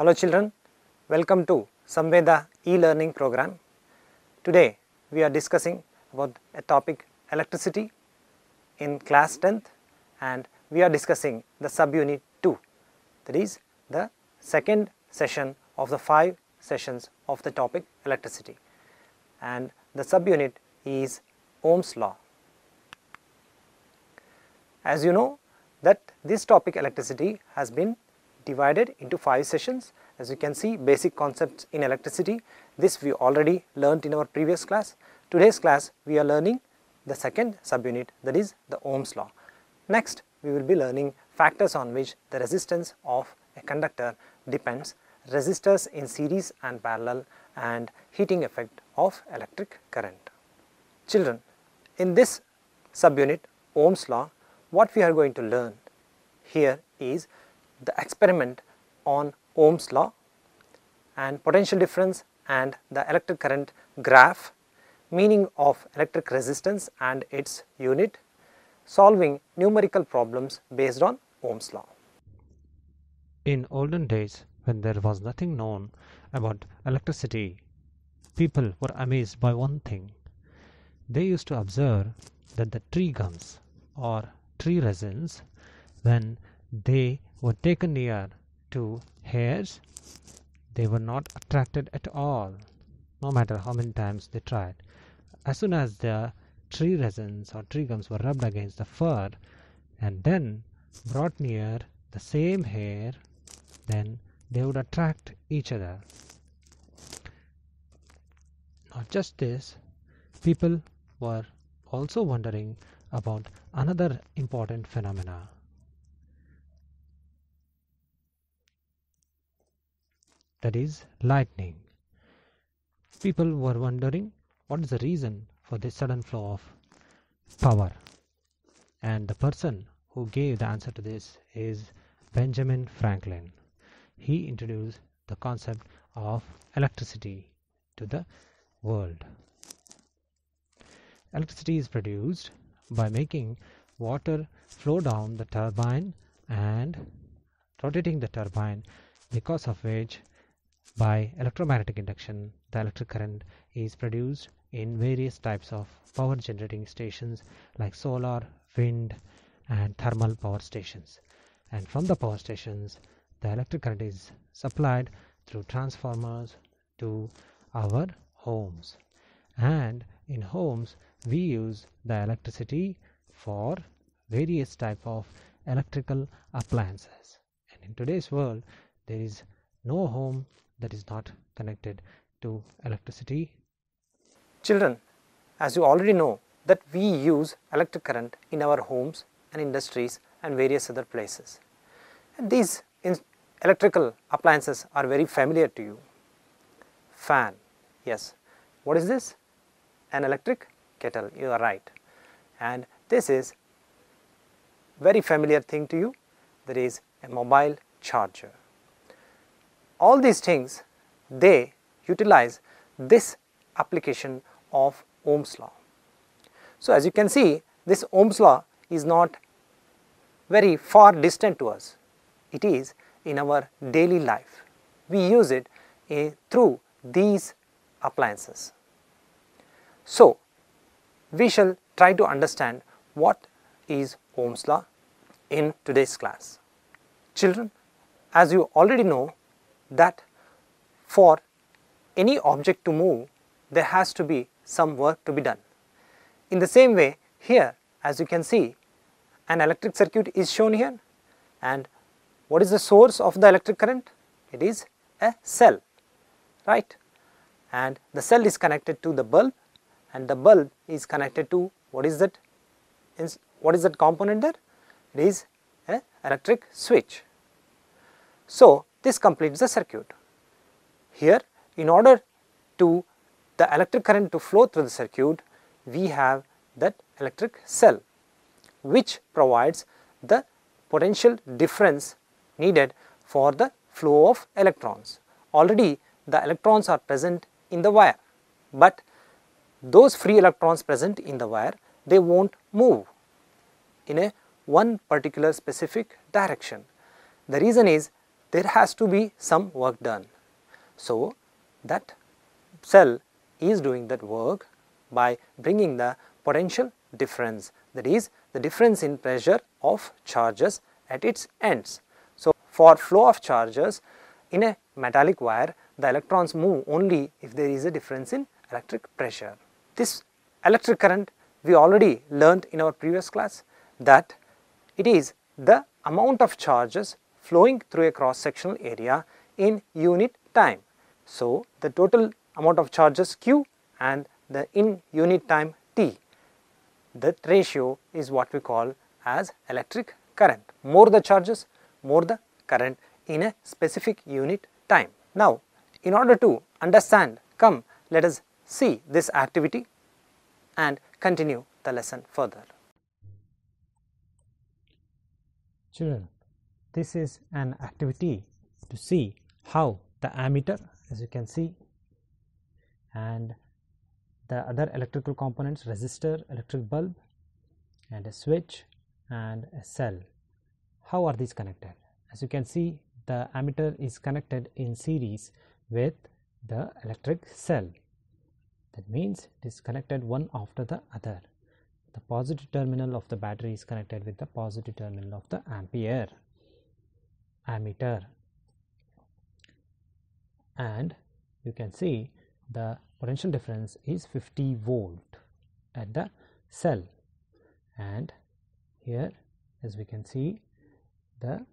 Hello children, welcome to Samveda e-learning program. Today we are discussing about a topic electricity in class 10th and we are discussing the subunit 2, that is the second session of the 5 sessions of the topic electricity, and the subunit is Ohm's law. As you know that this topic electricity has been divided into 5 sessions. As you can see, basic concepts in electricity, this we already learnt in our previous class. Today's class we are learning the second subunit, that is the Ohm's law. Next we will be learning factors on which the resistance of a conductor depends, resistors in series and parallel, and heating effect of electric current. Children, in this subunit Ohm's law, what we are going to learn here is the experiment on Ohm's law and potential difference and the electric current graph, meaning of electric resistance and its unit, solving numerical problems based on Ohm's law. In olden days, when there was nothing known about electricity, people were amazed by one thing. They used to observe that the tree gums or tree resins, when they were taken near to hairs, they were not attracted at all, no matter how many times they tried. As soon as the tree resins or tree gums were rubbed against the fur and then brought near the same hair, then they would attract each other. Not just this, people were also wondering about another important phenomena. That is lightning. People were wondering what is the reason for this sudden flow of power, and the person who gave the answer to this is Benjamin Franklin. He introduced the concept of electricity to the world. Electricity is produced by making water flow down the turbine and rotating the turbine, because of which by electromagnetic induction the electric current is produced in various types of power generating stations like solar, wind and thermal power stations. And from the power stations the electric current is supplied through transformers to our homes, and in homes we use the electricity for various type of electrical appliances. And in today's world there is no home that is not connected to electricity. Children, as you already know that we use electric current in our homes and industries and various other places. And these electrical appliances are very familiar to you. Fan, yes. What is this? An electric kettle, you are right. And this is very familiar thing to you, that is a mobile charger. All these things, they utilize this application of Ohm's law. So as you can see, this Ohm's law is not very far distant to us. It is in our daily life. We use it through these appliances. So we shall try to understand what is Ohm's law in today's class. Children, as you already know that for any object to move, there has to be some work to be done. In the same way, here as you can see, an electric circuit is shown here, and what is the source of the electric current? It is a cell, right? And the cell is connected to the bulb, and the bulb is connected to what is that component there? It is an electric switch. So this completes the circuit. Here, in order to the electric current to flow through the circuit, we have that electric cell, which provides the potential difference needed for the flow of electrons. Already the electrons are present in the wire, but those free electrons present in the wire, they won't move in a one particular specific direction. The reason is there has to be some work done. So, that cell is doing that work by bringing the potential difference, that is the difference in pressure of charges at its ends. So, for flow of charges in a metallic wire, the electrons move only if there is a difference in electric pressure. This electric current we already learnt in our previous class, that it is the amount of charges flowing through a cross sectional area in unit time. So, the total amount of charges Q and the in unit time T, that ratio is what we call as electric current. More the charges, more the current in a specific unit time. Now, in order to understand, come let us see this activity and continue the lesson further. Children, this is an activity to see how the ammeter, as you can see, and the other electrical components, resistor, electric bulb and a switch and a cell, how are these connected? As you can see, the ammeter is connected in series with the electric cell. That means it is connected one after the other. The positive terminal of the battery is connected with the positive terminal of the ammeter, and you can see the potential difference is 50 volt at the cell, and here as we can see the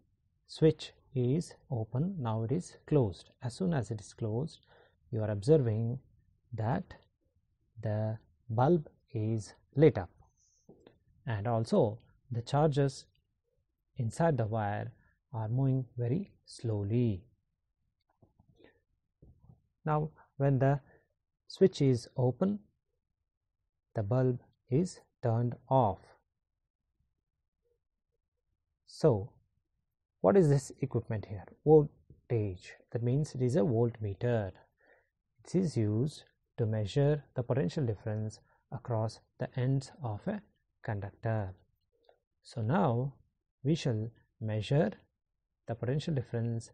switch is open, now it is closed. As soon as it is closed, you are observing that the bulb is lit up, and also the charges inside the wire are moving very slowly. Now, when the switch is open, the bulb is turned off. So, what is this equipment here? Voltage. That means it is a voltmeter. It is used to measure the potential difference across the ends of a conductor. So, now we shall measure the potential difference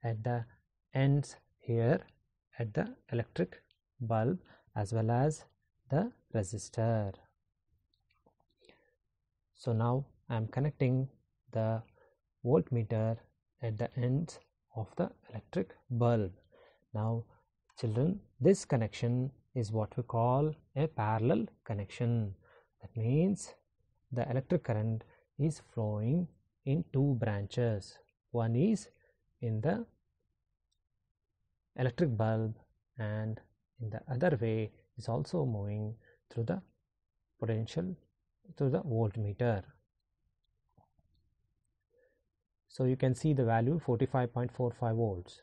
at the ends here at the electric bulb as well as the resistor. So, now I am connecting the voltmeter at the ends of the electric bulb. Now, children, this connection is what we call a parallel connection. That means the electric current is flowing in two branches. One is in the electric bulb, and in the other way is also moving through the potential through the voltmeter. So, you can see the value 45.45 volts,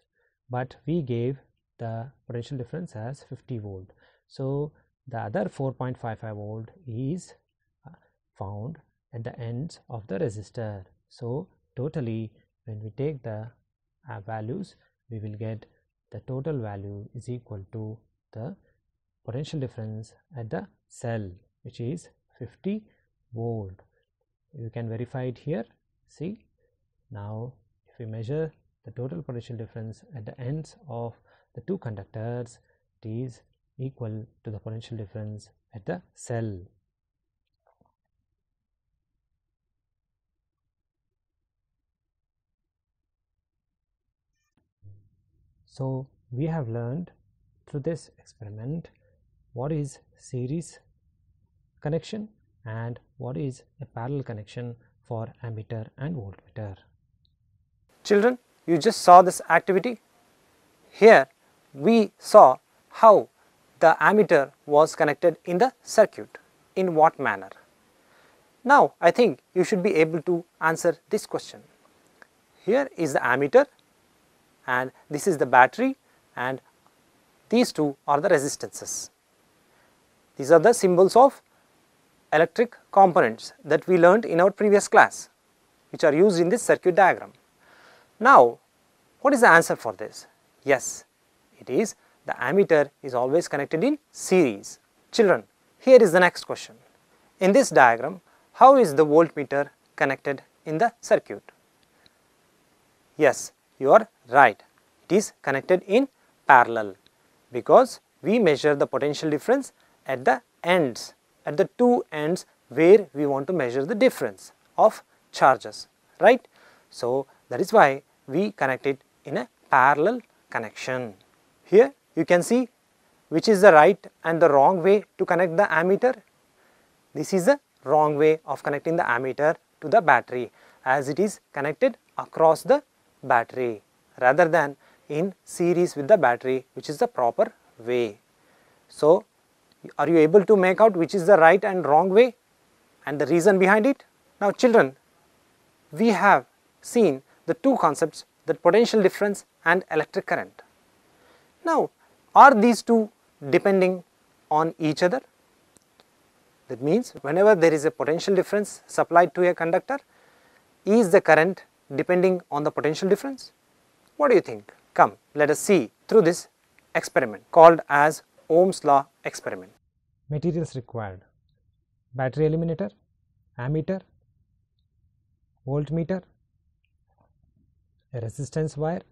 but we gave the potential difference as 50 volt. So, the other 4.55 volt is found at the ends of the resistor. So, totally when we take the values, we will get the total value is equal to the potential difference at the cell, which is 50 volt. You can verify it here. See, now if we measure the total potential difference at the ends of the two conductors, it is equal to the potential difference at the cell. So, we have learned through this experiment what is series connection and what is a parallel connection for ammeter and voltmeter. Children, you just saw this activity. Here we saw how the ammeter was connected in the circuit, in what manner. Now, I think you should be able to answer this question. Here is the ammeter and this is the battery, and these two are the resistances. These are the symbols of electric components that we learned in our previous class, which are used in this circuit diagram. Now, what is the answer for this? Yes, it is the ammeter is always connected in series. Children, here is the next question. In this diagram, how is the voltmeter connected in the circuit? Yes, you are right. It is connected in parallel because we measure the potential difference at the ends, at the two ends where we want to measure the difference of charges, right. So, that is why we connect it in a parallel connection. Here you can see which is the right and the wrong way to connect the ammeter. This is the wrong way of connecting the ammeter to the battery, as it is connected across the battery rather than in series with the battery, which is the proper way. So, are you able to make out which is the right and wrong way and the reason behind it? Now children, we have seen the two concepts, that potential difference and electric current. Now, are these two depending on each other? That means, whenever there is a potential difference supplied to a conductor, is the current depending on the potential difference? What do you think? Come, let us see through this experiment called as Ohm's law experiment. Materials required: battery eliminator, ammeter, voltmeter, a resistance wire,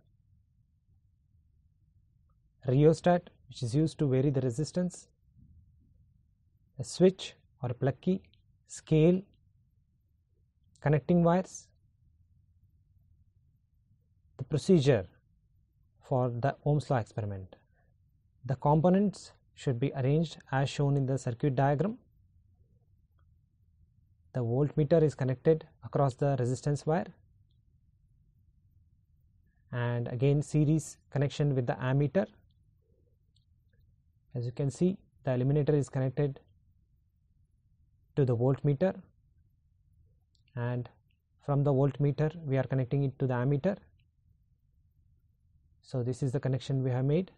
rheostat which is used to vary the resistance, a switch or a plug key, scale, connecting wires. The procedure for the Ohm's law experiment: the components should be arranged as shown in the circuit diagram. The voltmeter is connected across the resistance wire, and again series connection with the ammeter. As you can see, the eliminator is connected to the voltmeter, and from the voltmeter we are connecting it to the ammeter. So, this is the connection we have made.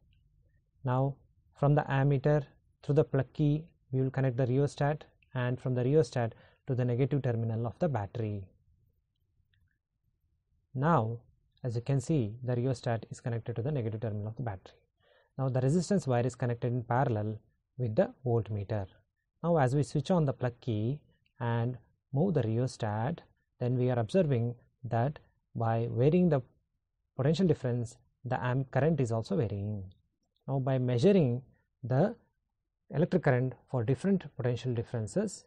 Now, from the ammeter through the plug key we will connect the rheostat, and from the rheostat to the negative terminal of the battery. Now, as you can see, the rheostat is connected to the negative terminal of the battery. Now, the resistance wire is connected in parallel with the voltmeter. Now, as we switch on the plug key and move the rheostat, then we are observing that by varying the potential difference, the current is also varying. Now, by measuring the electric current for different potential differences,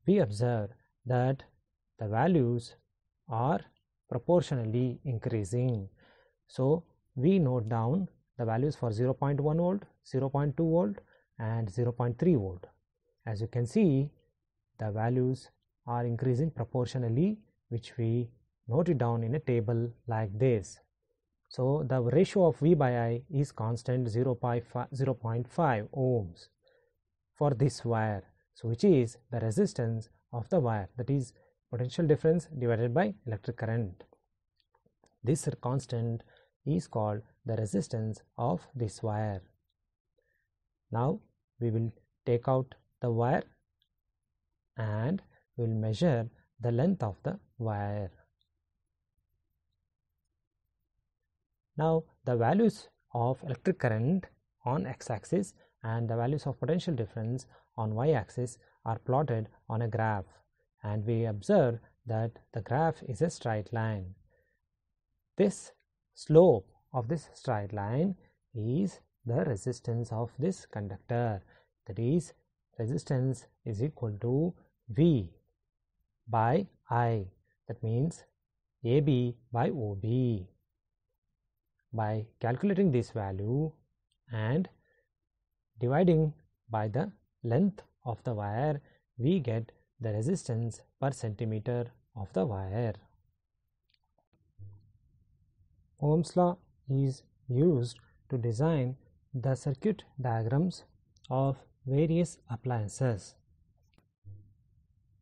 we observe that the values are proportionally increasing. So, we note down the values for 0.1 volt, 0.2 volt and 0.3 volt. As you can see, the values are increasing proportionally, which we note it down in a table like this. So, the ratio of V by I is constant 0.5 ohms for this wire. So, which is the resistance of the wire, that is potential difference divided by electric current. This constant is called the resistance of this wire. Now, we will take out the wire and we will measure the length of the wire. Now, the values of electric current on x-axis and the values of potential difference on y-axis are plotted on a graph, and we observe that the graph is a straight line. This slope of this straight line is the resistance of this conductor, that is, resistance is equal to V by I, that means AB by OB. By calculating this value and dividing by the length of the wire, we get the resistance per centimeter of the wire. Ohm's law is used to design the circuit diagrams of various appliances.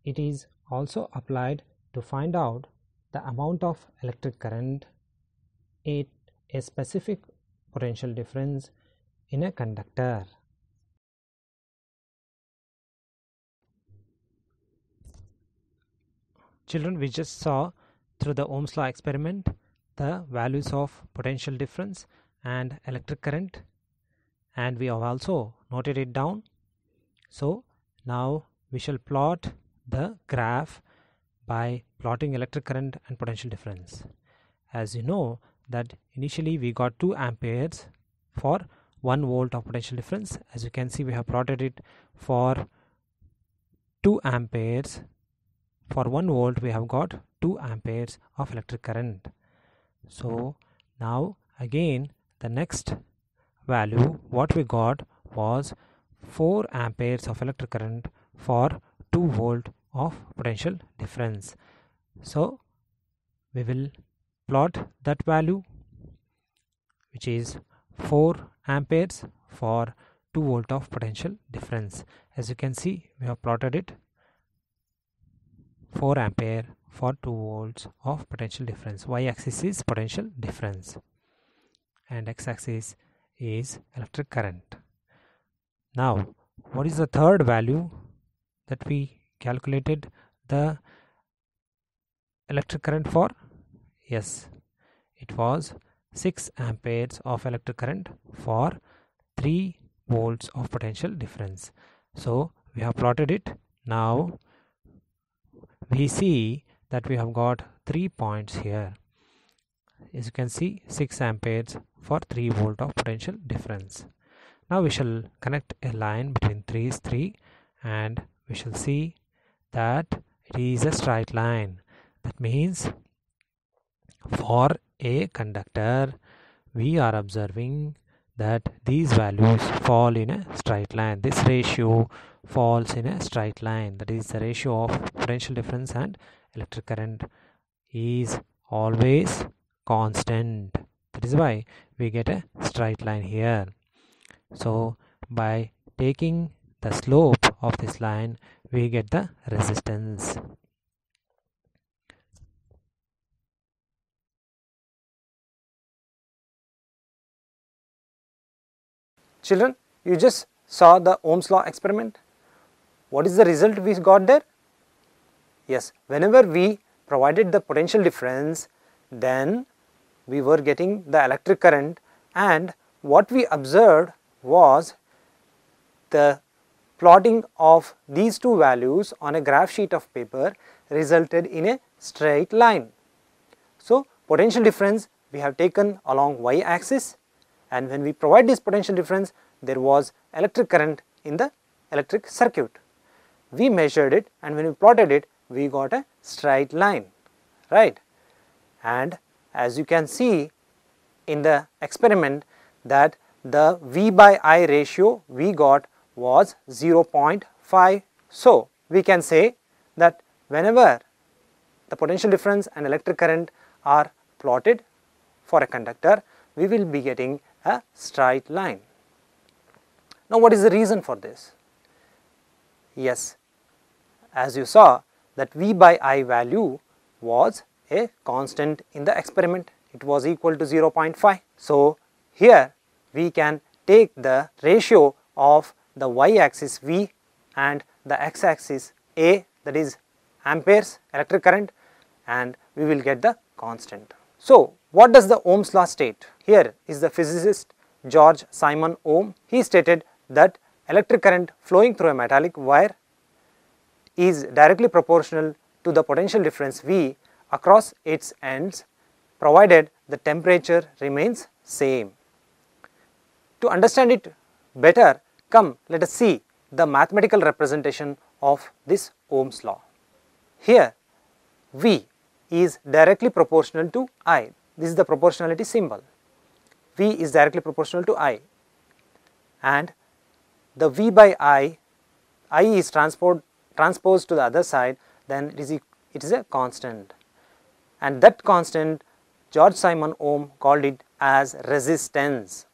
It is also applied to find out the amount of electric current at a specific potential difference in a conductor. Children, we just saw through the Ohm's law experiment the values of potential difference and electric current, and we have also noted it down. So, now we shall plot the graph by plotting electric current and potential difference. As you know that initially we got 2 amperes for 1 volt of potential difference. As you can see, we have plotted it for 2 amperes. For 1 volt we have got 2 amperes of electric current. So now again the next value what we got was 4 amperes of electric current for 2 volt of potential difference. So we will plot that value, which is 4 amperes for 2 volt of potential difference. As you can see, we have plotted it 4 ampere for 2 volts of potential difference. Y-axis is potential difference and x-axis is electric current. Now, what is the third value that we calculated the electric current for? Yes, it was 6 amperes of electric current for 3 volts of potential difference. So we have plotted it. Now we see that we have got 3 points here. As you can see, 6 amperes for 3 volt of potential difference. Now we shall connect a line between 3 and we shall see that it is a straight line. That means for a conductor we are observing that these values fall in a straight line. This ratio falls in a straight line. That is, the ratio of potential difference and electric current is always constant. That is why we get a straight line here. So by taking the slope of this line we get the resistance. Children, you just saw the Ohm's law experiment. What is the result we got there? Yes, whenever we provided the potential difference, then we were getting the electric current, and what we observed was the plotting of these two values on a graph sheet of paper resulted in a straight line. So potential difference we have taken along y-axis, and when we provide this potential difference there was electric current in the electric circuit. We measured it, and when we plotted it we got a straight line, right? And as you can see in the experiment that the V by I ratio we got was 0.5. So we can say that whenever the potential difference and electric current are plotted for a conductor, we will be getting a straight line. Now what is the reason for this? Yes, as you saw that V by I value was a constant in the experiment. It was equal to 0.5. So here we can take the ratio of the y-axis V and the x-axis A, that is amperes electric current, and we will get the constant. So what does the Ohm's law state? Here is the physicist George Simon Ohm. He stated that electric current flowing through a metallic wire is directly proportional to the potential difference V across its ends, provided the temperature remains same. To understand it better, come let us see the mathematical representation of this Ohm's law. Here V is directly proportional to I. This is the proportionality symbol. V is directly proportional to I, and the V by I is transposed to the other side, then it is a constant, and that constant George Simon Ohm called it as resistance.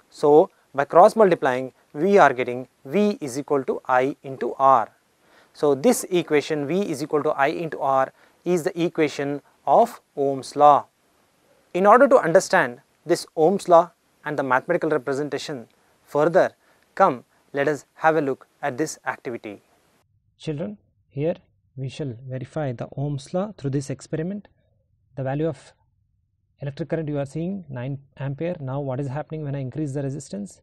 So by cross multiplying we are getting V is equal to I into R. So this equation V is equal to I into R is the equation of Ohm's law. In order to understand this Ohm's law and the mathematical representation further, come let us have a look at this activity. Children, here we shall verify the Ohm's law through this experiment. The value of electric current you are seeing 9 ampere. Now what is happening when I increase the resistance?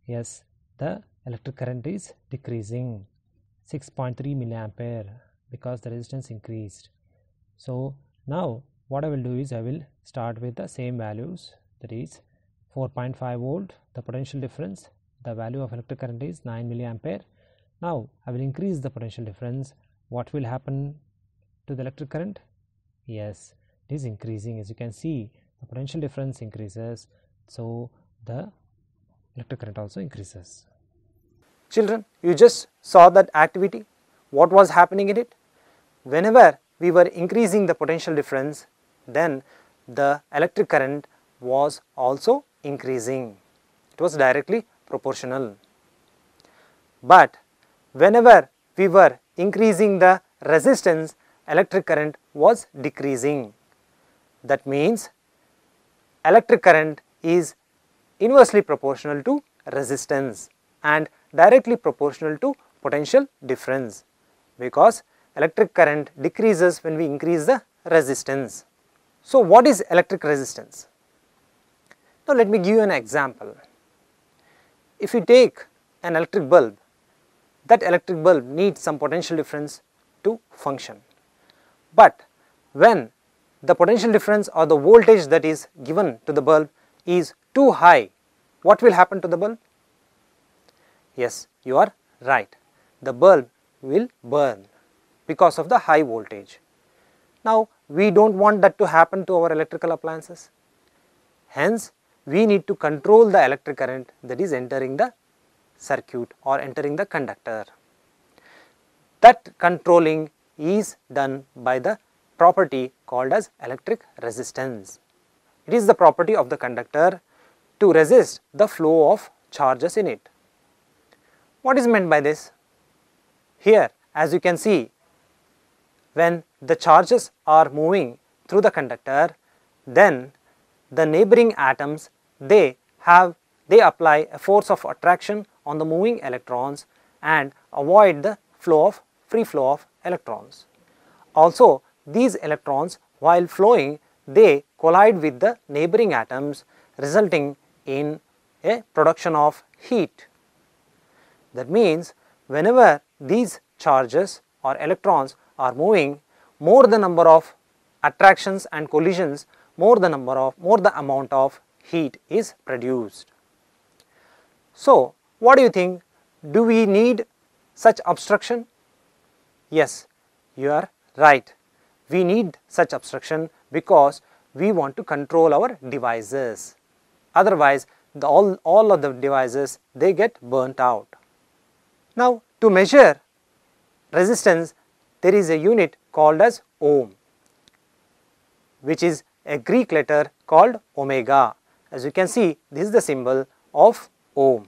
Yes, the electric current is decreasing 6.3 milliampere because the resistance increased. So now what I will do is I will start with the same values, that is 4.5 volt, the potential difference, the value of electric current is 9 milliampere. Now I will increase the potential difference. What will happen to the electric current? Yes, it is increasing. As you can see, the potential difference increases, so the electric current also increases. Children, you just saw that activity. What was happening in it? Whenever we were increasing the potential difference, then the electric current was also increasing. It was directly proportional. But whenever we were increasing the resistance, electric current was decreasing. That means electric current is inversely proportional to resistance and directly proportional to potential difference, because electric current decreases when we increase the resistance. So what is electric resistance? Now let me give you an example. If you take an electric bulb, that electric bulb needs some potential difference to function. But when the potential difference or the voltage that is given to the bulb is too high, what will happen to the bulb? Yes, you are right. The bulb will burn because of the high voltage. Now, we do not want that to happen to our electrical appliances. Hence, we need to control the electric current that is entering the circuit or entering the conductor. That controlling is done by the property called as electric resistance. It is the property of the conductor to resist the flow of charges in it. What is meant by this? Here, as you can see, when the charges are moving through the conductor, then the neighboring atoms, they apply a force of attraction on the moving electrons and avoid the free flow of electrons. Also, these electrons, while flowing, they collide with the neighboring atoms, resulting in a production of heat. That means whenever these charges or electrons are moving, more the number of attractions and collisions, more the amount of heat is produced. So what do you think? Do we need such obstruction? Yes, you are right. We need such obstruction because we want to control our devices. Otherwise, all of the devices, they get burnt out. Now, to measure resistance, there is a unit called as ohm, which is a Greek letter called omega. As you can see, this is the symbol of ohm.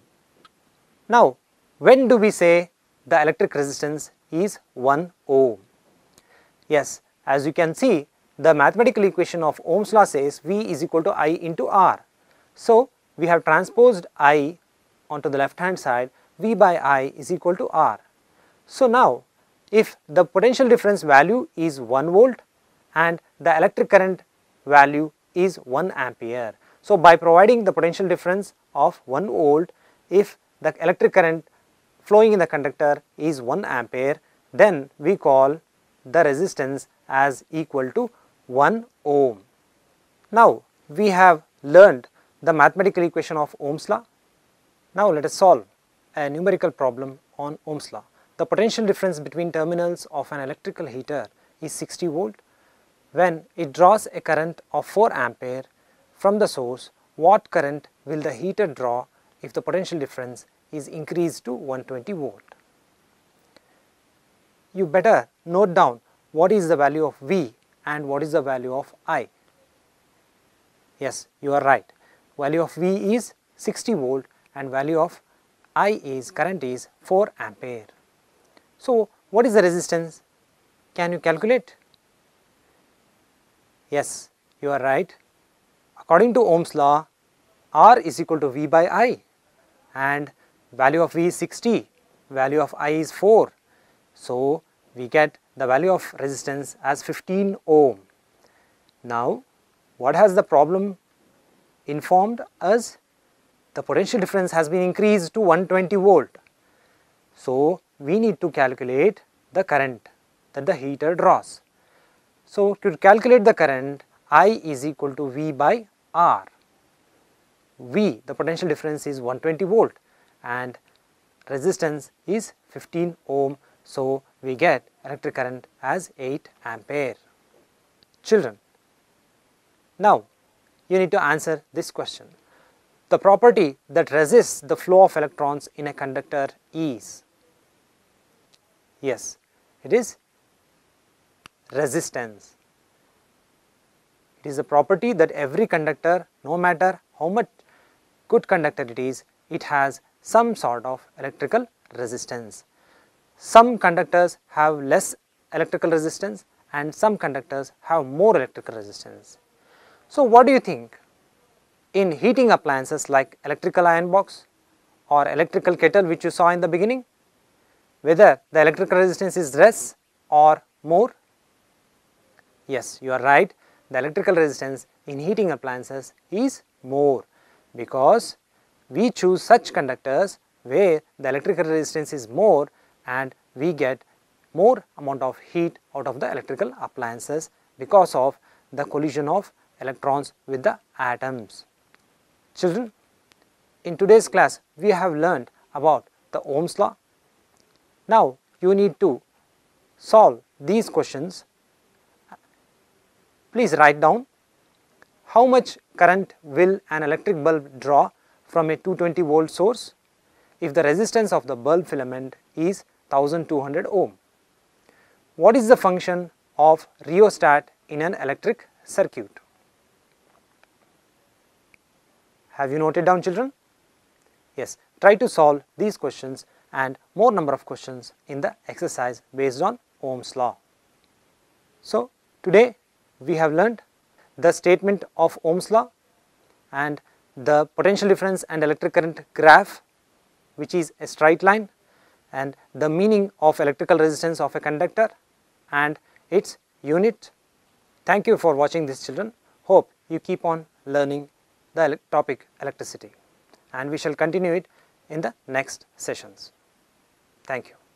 Now, when do we say the electric resistance is 1 ohm? Yes, as you can see, the mathematical equation of Ohm's law says V is equal to I into R. So, we have transposed I onto the left hand side, V by I is equal to R. So now, if the potential difference value is 1 volt and the electric current value is 1 ampere. So by providing the potential difference of 1 volt, if the electric current flowing in the conductor is 1 ampere, then we call the resistance as equal to 1 ohm. Now we have learned the mathematical equation of Ohm's law. Now let us solve a numerical problem on Ohm's law. The potential difference between terminals of an electrical heater is 60 volt. When it draws a current of 4 ampere from the source, what current will the heater draw if the potential difference is increased to 120 volt? You better note down what is the value of V and what is the value of I. Yes, you are right. Value of V is 60 volt and value of I is current is 4 ampere. So what is the resistance? Can you calculate? Yes, you are right. According to Ohm's law, R is equal to V by I and value of V is 60, value of I is 4. So we get the value of resistance as 15 ohm. Now what has the problem informed us? The potential difference has been increased to 120 volt. So we need to calculate the current that the heater draws. So to calculate the current, I is equal to V by R. V, the potential difference, is 120 volt and resistance is 15 ohm. So, we get electric current as 8 ampere. Children, now you need to answer this question. The property that resists the flow of electrons in a conductor is, yes, it is resistance. It is a property that every conductor, no matter how much good conductor it is, it has some sort of electrical resistance. Some conductors have less electrical resistance and some conductors have more electrical resistance. So, what do you think? In heating appliances like electrical iron box or electrical kettle which you saw in the beginning, whether the electrical resistance is less or more? Yes, you are right. The electrical resistance in heating appliances is more, because we choose such conductors where the electrical resistance is more and we get more amount of heat out of the electrical appliances because of the collision of electrons with the atoms. Children, in today's class we have learned about the Ohm's law. Now you need to solve these questions. Please write down how much current will an electric bulb draw from a 220 volt source if the resistance of the bulb filament is 1200 ohm. What is the function of rheostat in an electric circuit? Have you noted down, children? Yes, try to solve these questions and more number of questions in the exercise based on Ohm's law. So, today we have learned the statement of Ohm's law and the potential difference and electric current graph, which is a straight line, and the meaning of electrical resistance of a conductor and its unit. Thank you for watching this, children. Hope you keep on learning the topic electricity, and we shall continue it in the next sessions. Thank you.